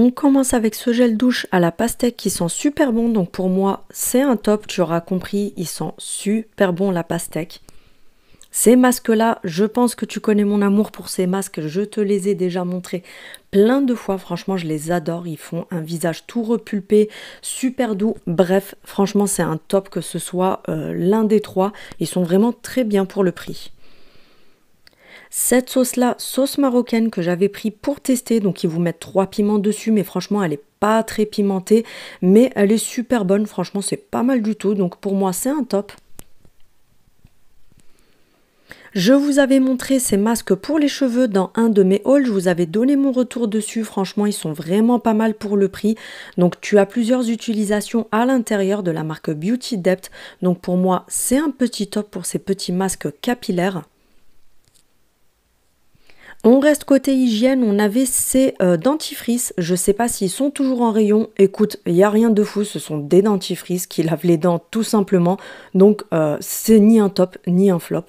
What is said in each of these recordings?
On commence avec ce gel douche à la pastèque qui sent super bon. Donc pour moi, c'est un top. Tu auras compris, il sent super bon la pastèque. Ces masques-là, je pense que tu connais mon amour pour ces masques. Je te les ai déjà montrés plein de fois. Franchement, je les adore. Ils font un visage tout repulpé, super doux. Bref, franchement, c'est un top que ce soit l'un des trois. Ils sont vraiment très bien pour le prix. Cette sauce-là, sauce marocaine que j'avais pris pour tester. Donc, ils vous mettent 3 piments dessus. Mais franchement, elle n'est pas très pimentée. Mais elle est super bonne. Franchement, c'est pas mal du tout. Donc, pour moi, c'est un top. Je vous avais montré ces masques pour les cheveux dans un de mes hauls, je vous avais donné mon retour dessus, franchement ils sont vraiment pas mal pour le prix. Donc tu as plusieurs utilisations à l'intérieur de la marque Beauty Depth, donc pour moi c'est un petit top pour ces petits masques capillaires. On reste côté hygiène, on avait ces dentifrices, je sais pas s'ils sont toujours en rayon, écoute, il n'y a rien de fou, ce sont des dentifrices qui lavent les dents tout simplement, donc c'est ni un top ni un flop.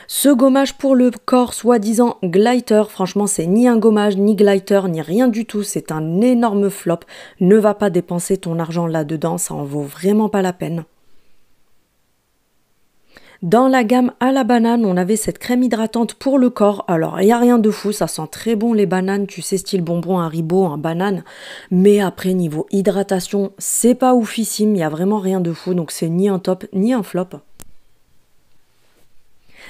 Ce gommage pour le corps, soi-disant glitter, franchement c'est ni un gommage, ni glitter, ni rien du tout, c'est un énorme flop. Ne va pas dépenser ton argent là-dedans, ça en vaut vraiment pas la peine. Dans la gamme à la banane, on avait cette crème hydratante pour le corps. Alors, il n'y a rien de fou, ça sent très bon les bananes, tu sais, style bonbon, Haribo, en banane. Mais après, niveau hydratation, c'est pas oufissime, il n'y a vraiment rien de fou, donc c'est ni un top, ni un flop.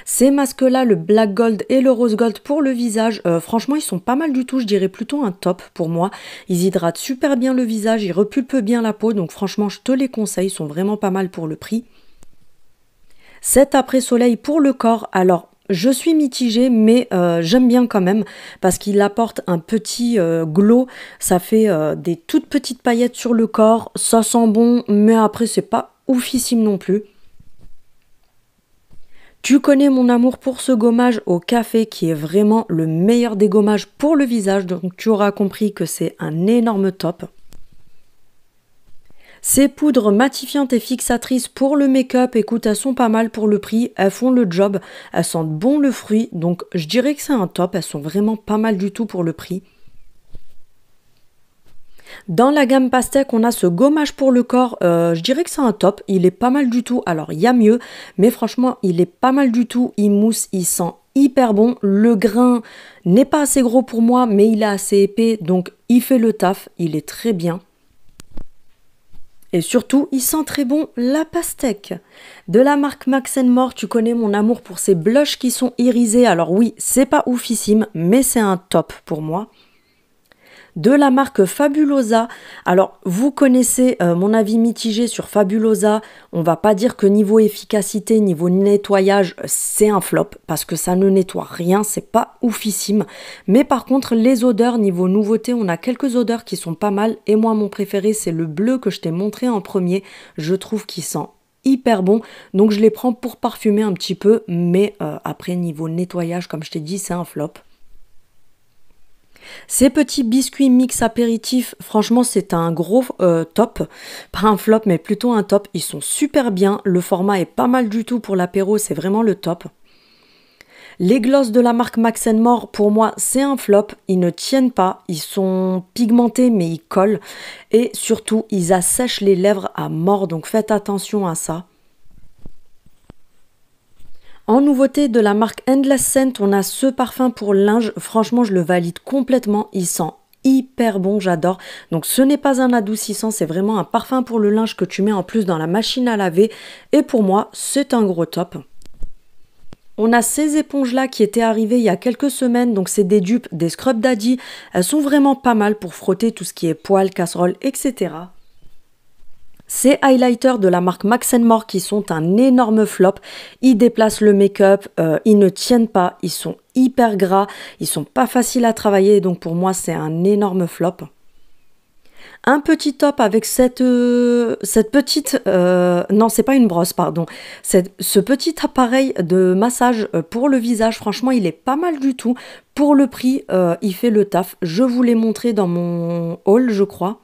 Ces masques-là, le Black Gold et le Rose Gold pour le visage, franchement, ils sont pas mal du tout. Je dirais plutôt un top pour moi. Ils hydratent super bien le visage, ils repulpent bien la peau. Donc franchement, je te les conseille, ils sont vraiment pas mal pour le prix. Cet après-soleil pour le corps, alors je suis mitigée, mais j'aime bien quand même parce qu'il apporte un petit glow. Ça fait des toutes petites paillettes sur le corps. Ça sent bon, mais après, c'est pas oufissime non plus. Tu connais mon amour pour ce gommage au café qui est vraiment le meilleur des gommages pour le visage, donc tu auras compris que c'est un énorme top. Ces poudres matifiantes et fixatrices pour le make-up, écoute, elles sont pas mal pour le prix, elles font le job, elles sentent bon le fruit, donc je dirais que c'est un top, elles sont vraiment pas mal du tout pour le prix. Dans la gamme pastèque, on a ce gommage pour le corps, je dirais que c'est un top, il est pas mal du tout, alors il y a mieux, mais franchement il est pas mal du tout, il mousse, il sent hyper bon, le grain n'est pas assez gros pour moi, mais il est assez épais, donc il fait le taf, il est très bien. Et surtout, il sent très bon la pastèque. De la marque Max More, tu connais mon amour pour ces blushs qui sont irisés, alors oui, c'est pas oufissime, mais c'est un top pour moi. De la marque Fabulosa. Alors, vous connaissez mon avis mitigé sur Fabulosa. On va pas dire que niveau efficacité, niveau nettoyage, c'est un flop parce que ça ne nettoie rien, c'est pas oufissime. Mais par contre, les odeurs, niveau nouveauté, on a quelques odeurs qui sont pas mal. Et moi, mon préféré, c'est le bleu que je t'ai montré en premier. Je trouve qu'il sent hyper bon, donc je les prends pour parfumer un petit peu. Mais après, niveau nettoyage, comme je t'ai dit, c'est un flop. Ces petits biscuits mix apéritifs, franchement c'est un gros top, pas un flop mais plutôt un top, ils sont super bien, le format est pas mal du tout pour l'apéro, c'est vraiment le top. Les glosses de la marque Max More, pour moi c'est un flop, ils ne tiennent pas, ils sont pigmentés mais ils collent et surtout ils assèchent les lèvres à mort, donc faites attention à ça. En nouveauté de la marque Endless Scent, on a ce parfum pour linge. Franchement, je le valide complètement. Il sent hyper bon, j'adore. Donc ce n'est pas un adoucissant, c'est vraiment un parfum pour le linge que tu mets en plus dans la machine à laver. Et pour moi, c'est un gros top. On a ces éponges-là qui étaient arrivées il y a quelques semaines. Donc c'est des dupes des Scrub Daddy. Elles sont vraiment pas mal pour frotter tout ce qui est poêle, casserole, etc. Ces highlighters de la marque Max More qui sont un énorme flop, ils déplacent le make-up, ils ne tiennent pas, ils sont hyper gras, ils sont pas faciles à travailler, donc pour moi c'est un énorme flop. Un petit top avec cette petite, non c'est pas une brosse pardon, ce petit appareil de massage pour le visage, franchement il est pas mal du tout, pour le prix il fait le taf, je vous l'ai montré dans mon haul je crois.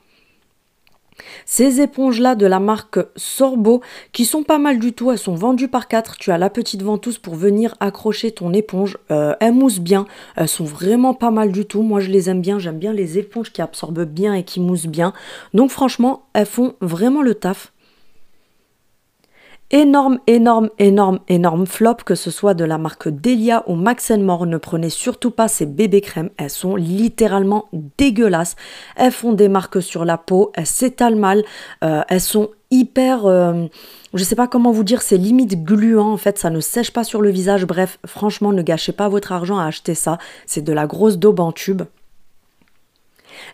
Ces éponges-là de la marque Sorbo, qui sont pas mal du tout, elles sont vendues par 4. Tu as la petite ventouse pour venir accrocher ton éponge. Elles moussent bien, elles sont vraiment pas mal du tout. Moi je les aime bien, j'aime bien les éponges qui absorbent bien et qui moussent bien. Donc franchement, elles font vraiment le taf. Énorme, énorme, énorme, énorme flop, que ce soit de la marque Delia ou Max More. Ne prenez surtout pas ces bébés crèmes, elles sont littéralement dégueulasses. Elles font des marques sur la peau, elles s'étalent mal, elles sont hyper... je sais pas comment vous dire, c'est limite gluant en fait, ça ne sèche pas sur le visage. Bref, franchement, ne gâchez pas votre argent à acheter ça, c'est de la grosse daube en tube.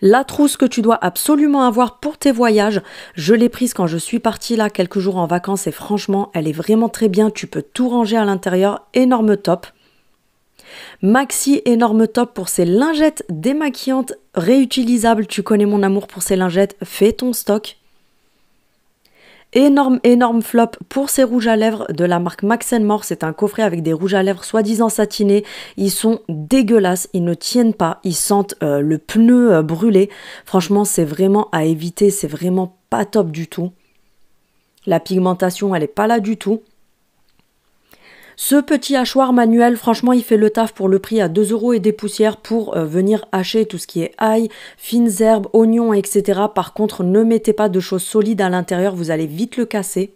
La trousse que tu dois absolument avoir pour tes voyages, je l'ai prise quand je suis partie là quelques jours en vacances et franchement, elle est vraiment très bien. Tu peux tout ranger à l'intérieur, énorme top. Maxi, énorme top pour ces lingettes démaquillantes réutilisables. Tu connais mon amour pour ces lingettes, fais ton stock. Énorme, énorme flop pour ces rouges à lèvres de la marque Max More. C'est un coffret avec des rouges à lèvres soi-disant satinés. Ils sont dégueulasses, ils ne tiennent pas, ils sentent le pneu brûlé. Franchement, c'est vraiment à éviter, c'est vraiment pas top du tout. La pigmentation, elle est pas là du tout. Ce petit hachoir manuel, franchement, il fait le taf pour le prix à 2 € et des poussières pour venir hacher tout ce qui est ail, fines herbes, oignons, etc. Par contre, ne mettez pas de choses solides à l'intérieur, vous allez vite le casser.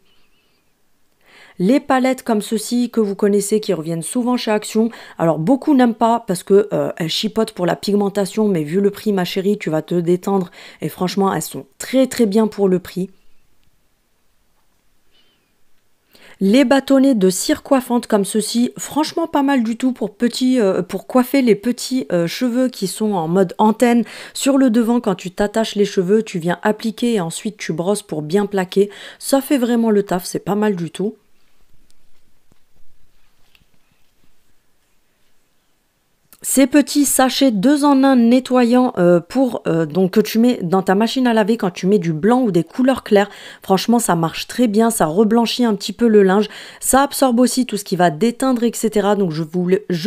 Les palettes comme ceci que vous connaissez, qui reviennent souvent chez Action. Alors, beaucoup n'aiment pas parce que elles chipotent pour la pigmentation, mais vu le prix, ma chérie, tu vas te détendre. Et franchement, elles sont très très bien pour le prix. Les bâtonnets de cire coiffante comme ceci, franchement pas mal du tout pour coiffer les petits cheveux qui sont en mode antenne sur le devant. Quand tu t'attaches les cheveux, tu viens appliquer et ensuite tu brosses pour bien plaquer. Ça fait vraiment le taf, c'est pas mal du tout. Ces petits sachets 2 en 1 nettoyants donc que tu mets dans ta machine à laver quand tu mets du blanc ou des couleurs claires. Franchement, ça marche très bien, ça reblanchit un petit peu le linge. Ça absorbe aussi tout ce qui va déteindre, etc. Donc je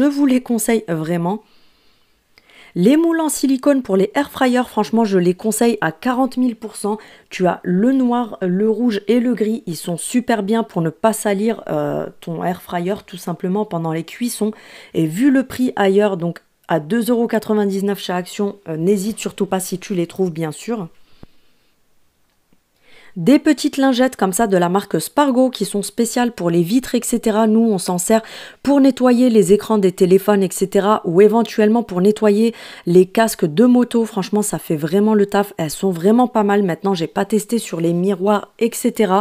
vous les conseille vraiment. Les moules en silicone pour les air fryers, franchement, je les conseille à 40 000%. Tu as le noir, le rouge et le gris. Ils sont super bien pour ne pas salir ton air fryer tout simplement pendant les cuissons. Et vu le prix ailleurs, donc à 2,99 € chez Action, n'hésite surtout pas si tu les trouves, bien sûr. Des petites lingettes comme ça de la marque Spargo qui sont spéciales pour les vitres, etc. Nous, on s'en sert pour nettoyer les écrans des téléphones, etc. Ou éventuellement pour nettoyer les casques de moto. Franchement, ça fait vraiment le taf. Elles sont vraiment pas mal. Maintenant, j'ai pas testé sur les miroirs, etc.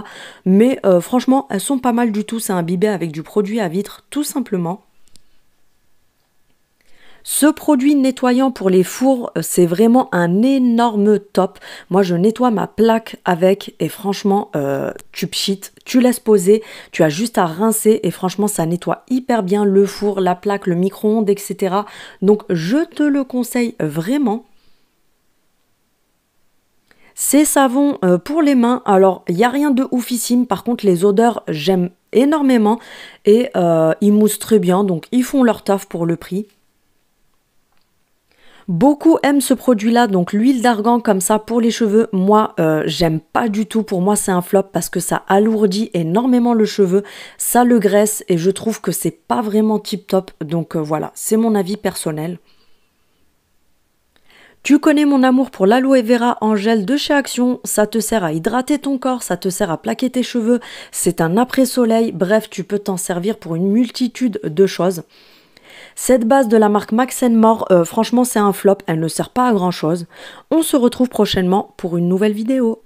Mais franchement, elles sont pas mal du tout. C'est imbibé avec du produit à vitre, tout simplement. Ce produit nettoyant pour les fours, c'est vraiment un énorme top. Moi, je nettoie ma plaque avec et franchement, tu pchites, tu laisses poser, tu as juste à rincer et franchement, ça nettoie hyper bien le four, la plaque, le micro-ondes, etc. Donc, je te le conseille vraiment. Ces savons pour les mains, alors il n'y a rien de oufissime, par contre les odeurs j'aime énormément et ils moussent très bien, donc ils font leur taf pour le prix. Beaucoup aiment ce produit-là, donc l'huile d'argan comme ça pour les cheveux. Moi, j'aime pas du tout. Pour moi, c'est un flop parce que ça alourdit énormément le cheveu, ça le graisse et je trouve que c'est pas vraiment tip top. Donc voilà, c'est mon avis personnel. Tu connais mon amour pour l'aloe vera en gel de chez Action, ça te sert à hydrater ton corps, ça te sert à plaquer tes cheveux, c'est un après-soleil, bref, tu peux t'en servir pour une multitude de choses. Cette base de la marque Max More, franchement c'est un flop, elle ne sert pas à grand chose. On se retrouve prochainement pour une nouvelle vidéo.